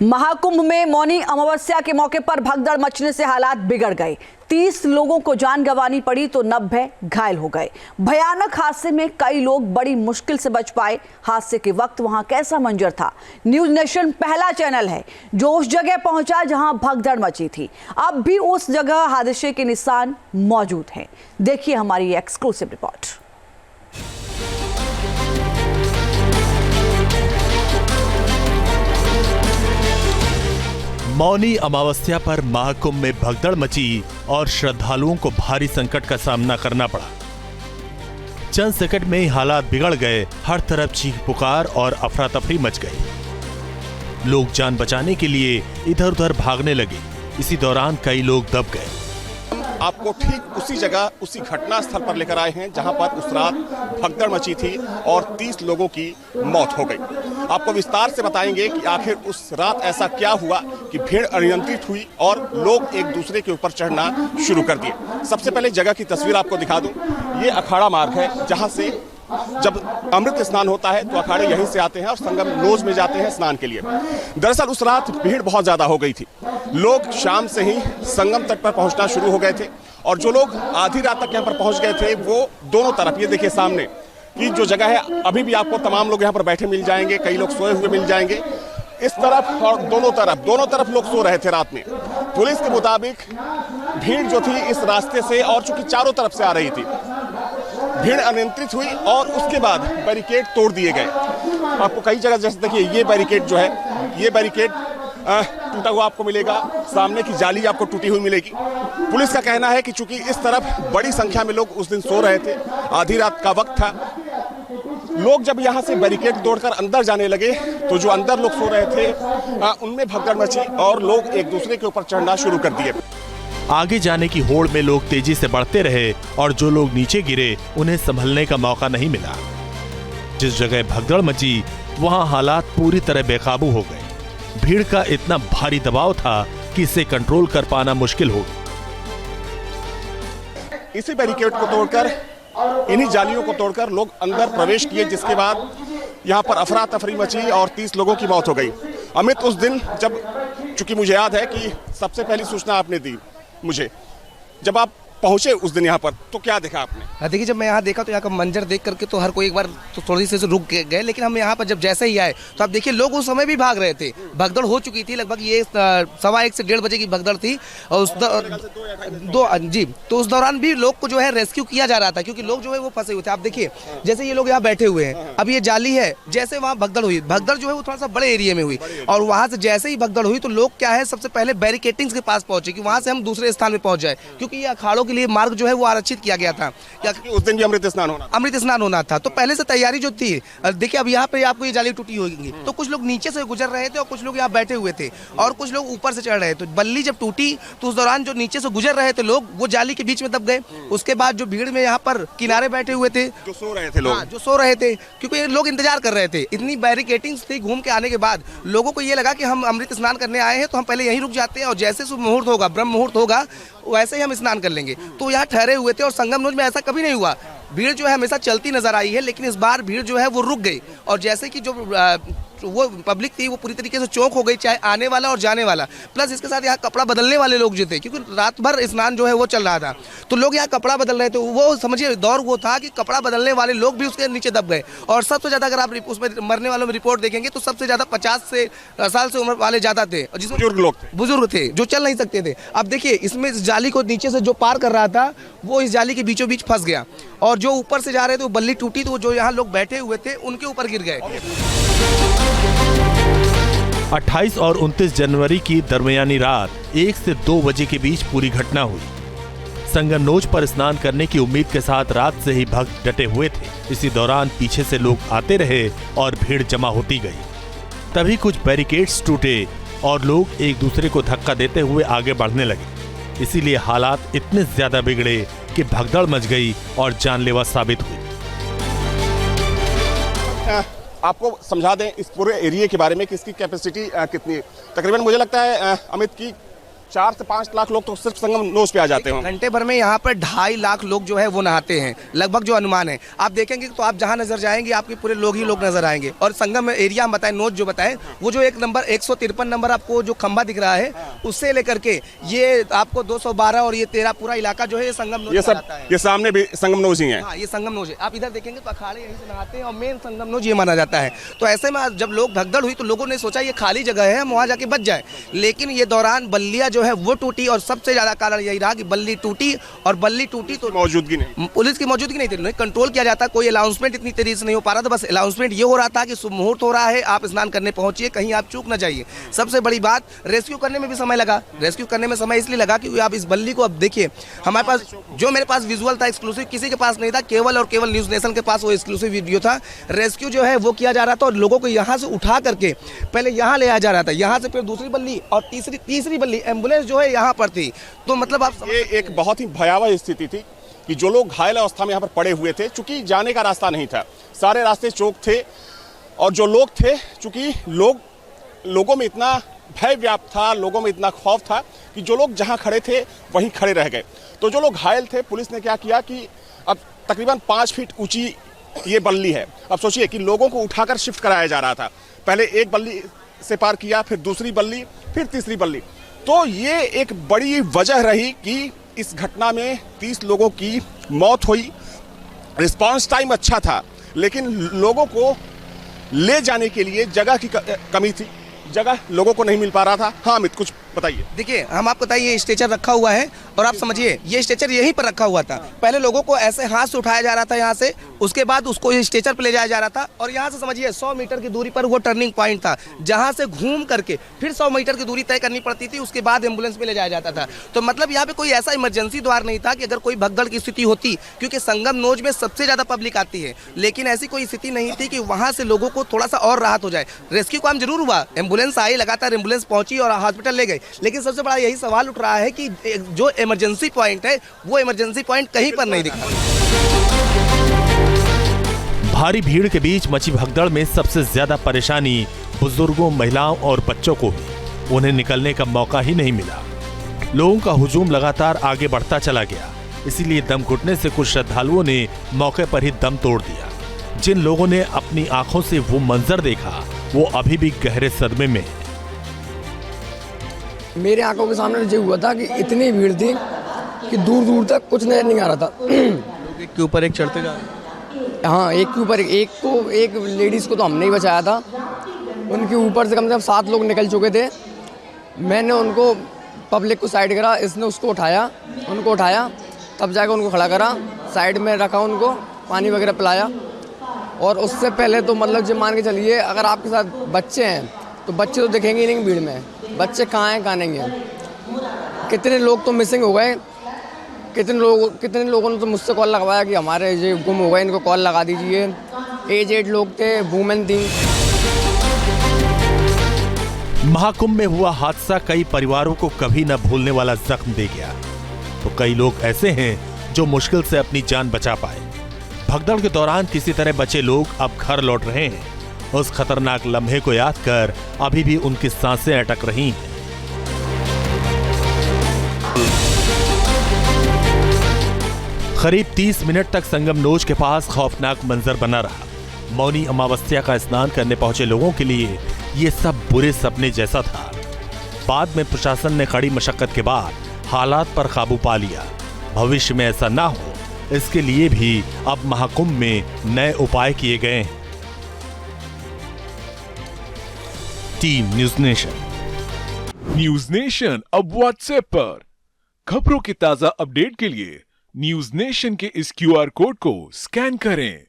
महाकुंभ में मौनी अमावस्या के मौके पर भगदड़ मचने से हालात बिगड़ गए। 30 लोगों को जान गंवानी पड़ी तो 90 घायल हो गए। भयानक हादसे में कई लोग बड़ी मुश्किल से बच पाए। हादसे के वक्त वहां कैसा मंजर था? न्यूज नेशन पहला चैनल है जो उस जगह पहुंचा जहां भगदड़ मची थी। अब भी उस जगह हादसे के निशान मौजूद हैं। देखिए हमारी एक्सक्लूसिव रिपोर्ट। मौनी अमावस्या पर महाकुंभ में भगदड़ मची और श्रद्धालुओं को भारी संकट का सामना करना पड़ा। चंद सेकंड में ही हालात बिगड़ गए। हर तरफ चीख पुकार और अफरा तफरी मच गई। लोग जान बचाने के लिए इधर उधर भागने लगे। इसी दौरान कई लोग दब गए। आपको ठीक उसी जगह उसी घटना स्थल पर लेकर आए हैं जहां पर उस रात भगदड़ मची थी और 30 लोगों की मौत हो गई। आपको विस्तार से बताएंगे कि आखिर उस रात ऐसा क्या हुआ कि भीड़ अनियंत्रित हुई और लोग एक दूसरे के ऊपर चढ़ना शुरू कर दिए। सबसे पहले जगह की तस्वीर आपको दिखा दूं। ये अखाड़ा मार्ग है जहां से जब अमृत स्नान होता है तो अखाड़े यहीं से आते हैं और संगम नोज में जाते हैं स्नान के लिए। दरअसल उस रात भीड़ बहुत ज्यादा हो गई थी। लोग शाम से ही संगम तट पर पहुंचना शुरू हो गए थे और जो लोग आधी रात तक यहाँ पर पहुंच गए थे वो दोनों तरफ, ये देखिए सामने की जो जगह है, अभी भी आपको तमाम लोग यहाँ पर बैठे मिल जाएंगे। कई लोग सोए हुए मिल जाएंगे। इस तरफ और दोनों तरफ लोग सो रहे थे रात में। पुलिस के मुताबिक भीड़ जो थी इस रास्ते से और चूंकि चारों तरफ से आ रही थी, भीड़ अनियंत्रित हुई और उसके बाद बैरिकेड तोड़ दिए गए। आपको कई जगह जैसे देखिए ये बैरिकेड जो है, ये बैरिकेड टूटा हुआ आपको मिलेगा। सामने की जाली आपको टूटी हुई मिलेगी। पुलिस का कहना है कि चूंकि इस तरफ बड़ी संख्या में लोग उस दिन सो रहे थे, आधी रात का वक्त था, लोग जब यहाँ से बैरिकेड तोड़कर अंदर जाने लगे तो जो अंदर लोग सो रहे थे उनमें भगदड़ मची और लोग एक दूसरे के ऊपर चढ़ना शुरू कर दिए। आगे जाने की होड़ में लोग तेजी से बढ़ते रहे और जो लोग नीचे गिरे उन्हें संभलने का मौका नहीं मिला। जिस जगह भगदड़ मची वहां हालात पूरी तरह बेकाबू हो गए। भीड़ का इतना भारी दबाव था कि इसे कंट्रोल कर पाना मुश्किल हो गया। इसी बैरिकेड को तोड़कर, इन्हीं जालियों को तोड़कर लोग अंदर प्रवेश किए, जिसके बाद यहाँ पर अफरा तफरी मची और 30 लोगों की मौत हो गई। अमित, उस दिन जब, चूंकि मुझे याद है कि सबसे पहली सूचना आपने दी मुझे, जब आप पहुंचे उस दिन यहाँ पर, तो क्या देखा आपने? देखिए, जब मैं यहाँ देखा तो यहाँ का मंजर देख करके तो हर कोई एक बार तो थोड़ी सी रुक गए, लेकिन हम यहाँ पर जब जैसे ही आए तो आप देखिए लोग उस समय भी भाग रहे थे। भगदड़ हो चुकी थी, लगभग ये 1:15 से 1:30 बजे की भगदड़ थी और तो उस दौरान भी लोग को जो है रेस्क्यू किया जा रहा था क्योंकि लोग जो है वो फंसे हुए थे। आप देखिए जैसे ये लोग यहाँ बैठे हुए हैं, अब ये जाली है, जैसे वहाँ भगदड़ हुई, भगदड़ जो है वो थोड़ा सा बड़े एरिया में हुई और वहाँ से जैसे ही भगदड़ हुई तो लोग क्या है सबसे पहले बैरिकेटिंग्स के पास पहुंचे कि वहाँ से हम दूसरे स्थान में पहुंच जाए, क्योंकि ये अखाड़ों के लिए मार्ग जो है वो आरक्षित किया गया था। उस दिन भी अमृत स्नान होना था तो पहले से तैयारी जो थी। देखिए अब यहाँ पे आपको ये जाली टूटी होगी तो कुछ लोग नीचे से गुजर रहे थे और कुछ लोग यहाँ बैठे हुए थे और कुछ लोग ऊपर से चढ़ रहे थे। बल्ली जब टूटी तो उस दौरान जो नीचे से गुजर रहे थे लोग वो जाली के बीच में दब गए। उसके बाद जो भीड़ में यहाँ पर किनारे बैठे हुए थे, जो सो रहे थे लोग, जो सो रहे थे, क्योंकि लोग इंतजार कर रहे थे। इतनी बैरिकेटिंग्स थी, घूम के आने के बाद लोगों को ये लगा कि हम अमृत स्नान करने आए हैं तो हम पहले यहीं रुक जाते हैं और जैसे शुभ मुहूर्त होगा, ब्रह्म मुहूर्त होगा, वैसे ही हम स्नान कर लेंगे। तो यहाँ ठहरे हुए थे और संगम नोज में ऐसा कभी नहीं हुआ। भीड़ जो है हमेशा चलती नजर आई है, लेकिन इस बार भीड़ जो है वो रुक गई और जैसे कि जो वो पब्लिक थी वो पूरी तरीके से चौंक हो गई, चाहे आने वाला और जाने वाला, प्लस इसके साथ यहाँ कपड़ा बदलने वाले लोग जो थे, क्योंकि रात भर स्नान जो है वो चल रहा था तो लोग यहाँ कपड़ा बदल रहे थे। वो समझिए दौर वो था कि कपड़ा बदलने वाले लोग भी उसके नीचे दब गए और सबसे ज्यादा अगर आप उसमें मरने वालों में रिपोर्ट देखेंगे तो सबसे ज्यादा 50 साल से उम्र वाले ज्यादा थे, जिसमें बुजुर्ग थे जो चल नहीं सकते थे। अब देखिए इसमें इस जाली को नीचे से जो पार कर रहा था वो इस जाली के बीचों बीच फंस गया और जो ऊपर से जा रहे थे वो बल्ली टूटी तो जो यहाँ लोग बैठे हुए थे उनके ऊपर गिर गए। 28 और 29 जनवरी की दरमियानी रात 1 से 2 बजे के बीच पूरी घटना हुई। संगम नोज पर स्नान करने की उम्मीद के साथ रात से ही भक्त डटे हुए थे। इसी दौरान पीछे से लोग आते रहे और भीड़ जमा होती गई। तभी कुछ बैरिकेड्स टूटे और लोग एक दूसरे को धक्का देते हुए आगे बढ़ने लगे। इसीलिए हालात इतने ज्यादा बिगड़े कि भगदड़ मच गई और जानलेवा साबित हुई। आपको समझा दें इस पूरे एरिया के बारे में कि इसकी कैपेसिटी कितनी है। तकरीबन मुझे लगता है अमित की 4 से 5 लाख लोग तो सिर्फ संगम नोज पे आ जाते हैं। घंटे भर में यहाँ पर 2.5 लाख लोग जो है वो नहाते हैं, लगभग जो अनुमान है। आप देखेंगे तो आप जहाँ नजर जाएंगे आपके पूरे लोग ही लोग नजर आएंगे। और संगम एरिया हम बताएं, नोज जो बताएं, वो जो 153 नंबर आपको जो खंबा दिख रहा है, उससे लेकर के ये आपको 212 और ये 13 पूरा इलाका जो है ये संगम नोज ये सब कहलाता है। ये सामने भी संगम नोज ही है। हाँ, ये संगम नोज है। आप इधर देखेंगे तो अखाड़े यहीं से नहाते हैं और मेन संगम नोज ये माना जाता है। तो ऐसे में जब लोग भगदड़ हुई तो लोगों ने सोचा ये खाली जगह है, हम वहाँ जाके बच जाए। लेकिन ये दौरान बल्लियाँ जो है वो टूटी और सबसे ज्यादा कारण यही रहा कि बल्ली टूटी, और बल्ली टूटी तो मौजूदगी नहीं, पुलिस की मौजूदगी नहीं थी, कंट्रोल किया जाता, कोई अनाउंसमेंट इतनी तेजी से नहीं हो पा रहा था। बस अनाउंसमेंट ये हो रहा था कि शुभ मुहूर्त हो रहा है, आप स्नान करने पहुंचिए, कहीं आप चूक न जाइए। सबसे बड़ी बात, रेस्क्यू करने में भी समय लगा। रेस्क्यू करने में समय इसलिए लगा कि आप इस बल्ली को अब देखिए, हमारे पास जो मेरे पास विजुअल था एक्सक्लूसिव, किसी के पास नहीं था, केवल और केवल न्यूज़ नेशन के पास वो एक्सक्लूसिव वीडियो था। रेस्क्यू जो है वो किया जा रहा था और लोगों को यहाँ से उठा करके पहले यहाँ ले आया जा रहा था, यहाँ से फिर दूसरी बल्ली और तीसरी बल्ली एम्बुलेंस जो है यहाँ पर थी। तो मतलब आप ये एक बहुत ही भयावह स्थिति थी कि जो लोग घायल अवस्था में यहाँ पर पड़े हुए थे, चूंकि जाने का रास्ता नहीं था, सारे रास्ते चौक थे, और जो लोग थे, चूंकि लोगों में इतना भय व्याप्त था, लोगों में इतना खौफ था कि जो लोग जहाँ खड़े थे वहीं खड़े रह गए। तो जो लोग घायल थे, पुलिस ने क्या किया कि अब तकरीबन 5 फीट ऊंची ये बल्ली है। अब सोचिए कि लोगों को उठाकर शिफ्ट कराया जा रहा था, पहले एक बल्ली से पार किया, फिर दूसरी बल्ली, फिर तीसरी बल्ली। तो ये एक बड़ी वजह रही कि इस घटना में 30 लोगों की मौत हुई। रिस्पांस टाइम अच्छा था, लेकिन लोगों को ले जाने के लिए जगह की कमी थी, जगह लोगों को नहीं मिल पा रहा था। हाँ अमित, कुछ बताइए। देखिए, हम आपको बताइए, ये स्ट्रेचर रखा हुआ है और आप समझिए ये स्ट्रेचर यहीं पर रखा हुआ था। पहले लोगों को ऐसे हाथ से उठाया जा रहा था यहाँ से, उसके बाद उसको स्ट्रेचर पे ले जाया जा रहा था, और यहाँ से समझिए 100 मीटर की दूरी पर वो टर्निंग पॉइंट था, जहाँ से घूम करके फिर 100 मीटर की दूरी तय करनी पड़ती थी, उसके बाद एम्बुलेंस पे ले जाया जाता था। तो मतलब यहाँ पे कोई ऐसा इमरजेंसी द्वार नहीं था कि अगर कोई भगदड़ की स्थिति होती, क्योंकि संगम नोज में सबसे ज्यादा पब्लिक आती है, लेकिन ऐसी कोई स्थिति नहीं थी कि वहाँ से लोगों को थोड़ा सा और राहत हो जाए। रेस्क्यू काम जरूर हुआ, एम्बुलेंस आई, लगातार एम्बुलेंस पहुंची और हॉस्पिटल ले गई, लेकिन सबसे बड़ा यही सवाल उठ रहा है कि जो इमरजेंसी पॉइंट है वो इमरजेंसी पॉइंट कहीं पर नहीं दिखा। भारी भीड़ के बीच मची भगदड़ में सबसे ज्यादा परेशानी बुजुर्गों, महिलाओं और बच्चों को हुई। उन्हें निकलने का मौका ही नहीं मिला। लोगों का हुजूम लगातार आगे बढ़ता चला गया, इसीलिए दम घुटने से कुछ श्रद्धालुओं ने मौके पर ही दम तोड़ दिया। जिन लोगों ने अपनी आंखों से वो मंजर देखा, वो अभी भी गहरे सदमे में है। मेरे आंखों के सामने जो हुआ था कि इतनी भीड़ थी कि दूर दूर तक कुछ नजर नहीं आ रहा था। लोग एक के ऊपर एक चढ़ते जा रहे। हाँ, एक के ऊपर एक लेडीज़ को तो हमने ही बचाया था, उनके ऊपर से कम 7 लोग निकल चुके थे। मैंने उनको पब्लिक को साइड करा, इसने उसको उनको उठाया, तब जाकर उनको खड़ा करा, साइड में रखा, उनको पानी वगैरह पिलाया। और उससे पहले तो मतलब जो मान के चलिए, अगर आपके साथ बच्चे हैं तो बच्चे तो दिखेंगे ही नहीं भीड़ में, बच्चे कहाँ हैं कहाँ नहीं हैं। कितने लोग तो मिसिंग हो गए, कितने लोगों ने तो मुझसे कॉल लगवाया कि हमारे ये गुम हो गए, इनको कॉल लगा दीजिए। एजेड लोग थे, वुमेन थी। महाकुंभ में हुआ हादसा कई परिवारों को कभी न भूलने वाला जख्म दे गया, तो कई लोग ऐसे हैं जो मुश्किल से अपनी जान बचा पाए। भगदड़ के दौरान किसी तरह बचे लोग अब घर लौट रहे हैं। उस खतरनाक लम्हे को याद कर अभी भी उनकी सांसें अटक रही हैं। करीब 30 मिनट तक संगम नोज के पास खौफनाक मंजर बना रहा। मौनी अमावस्या का स्नान करने पहुंचे लोगों के लिए ये सब बुरे सपने जैसा था। बाद में प्रशासन ने कड़ी मशक्कत के बाद हालात पर काबू पा लिया। भविष्य में ऐसा ना हो, इसके लिए भी अब महाकुंभ में नए उपाय किए गए हैं। Team news nation. News nation अब व्हाट्सएप पर खबरों की ताजा अपडेट के लिए न्यूज नेशन के इस QR कोड को स्कैन करें।